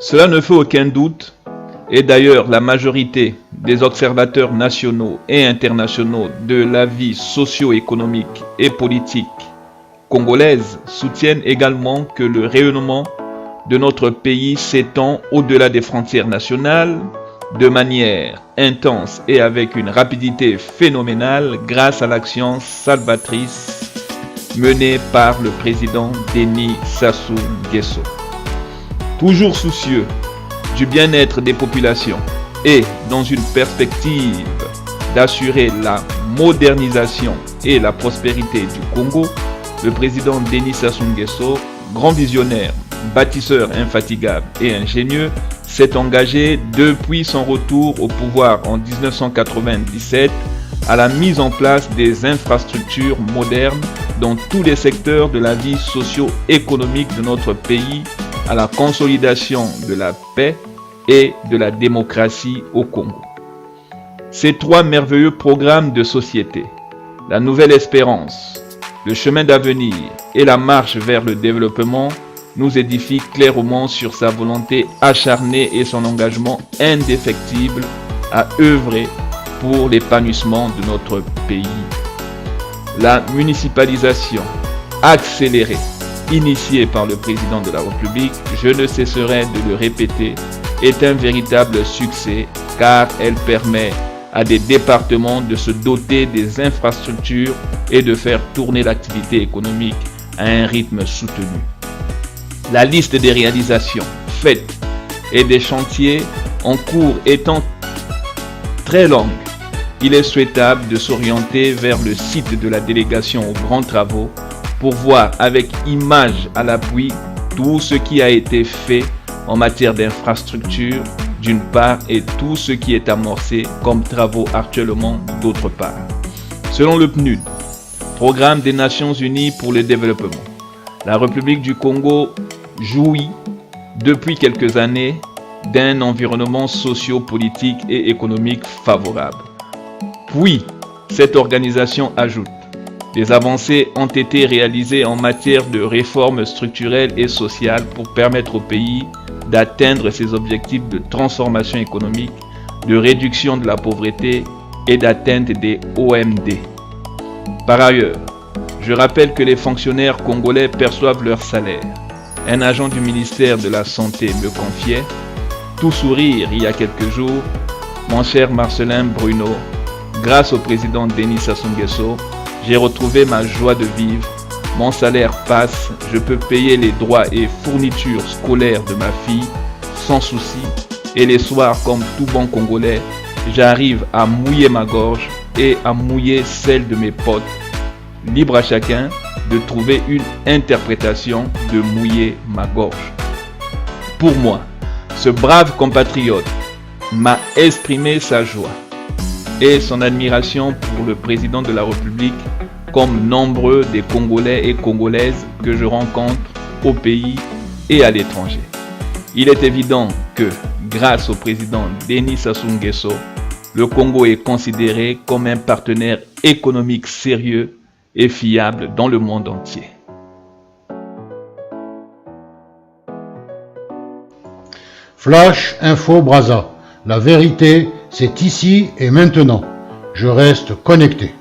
Cela ne fait aucun doute, et d'ailleurs la majorité des observateurs nationaux et internationaux de la vie socio-économique et politique congolaise soutiennent également que le rayonnement de notre pays s'étend au-delà des frontières nationales de manière intense et avec une rapidité phénoménale grâce à l'action salvatrice menée par le président Denis Sassou Nguesso. Toujours soucieux du bien-être des populations et dans une perspective d'assurer la modernisation et la prospérité du Congo, le président Denis Sassou Nguesso, grand visionnaire, bâtisseur infatigable et ingénieux, s'est engagé depuis son retour au pouvoir en 1997 à la mise en place des infrastructures modernes dans tous les secteurs de la vie socio-économique de notre pays, à la consolidation de la paix et de la démocratie au Congo. Ces trois merveilleux programmes de société, la nouvelle espérance, le chemin d'avenir et la marche vers le développement, nous édifient clairement sur sa volonté acharnée et son engagement indéfectible à œuvrer pour l'épanouissement de notre pays. La municipalisation accélérée, initiée par le président de la République, je ne cesserai de le répéter, est un véritable succès car elle permet à des départements de se doter des infrastructures et de faire tourner l'activité économique à un rythme soutenu. La liste des réalisations faites et des chantiers en cours étant très longue, il est souhaitable de s'orienter vers le site de la délégation aux grands travaux pour voir avec image à l'appui tout ce qui a été fait en matière d'infrastructure d'une part et tout ce qui est amorcé comme travaux actuellement d'autre part. Selon le PNUD, Programme des Nations Unies pour le développement, la République du Congo jouit depuis quelques années d'un environnement socio-politique et économique favorable. Puis, cette organisation ajoute: des avancées ont été réalisées en matière de réformes structurelles et sociales pour permettre au pays d'atteindre ses objectifs de transformation économique, de réduction de la pauvreté et d'atteinte des OMD. Par ailleurs, je rappelle que les fonctionnaires congolais perçoivent leur salaire. Un agent du ministère de la Santé me confiait, tout sourire il y a quelques jours: mon cher Marcelin Bruno, grâce au président Denis Sassou Nguesso, j'ai retrouvé ma joie de vivre. Mon salaire passe, je peux payer les droits et fournitures scolaires de ma fille sans souci. Et les soirs, comme tout bon Congolais, j'arrive à mouiller ma gorge et à mouiller celle de mes potes. Libre à chacun de trouver une interprétation de mouiller ma gorge. Pour moi, ce brave compatriote m'a exprimé sa joie et son admiration pour le président de la République, comme nombreux des Congolais et Congolaises que je rencontre au pays et à l'étranger. Il est évident que, grâce au président Denis Sassou Nguesso, le Congo est considéré comme un partenaire économique sérieux et fiable dans le monde entier. Flash Info Brazza. La vérité, c'est ici et maintenant. Je reste connecté.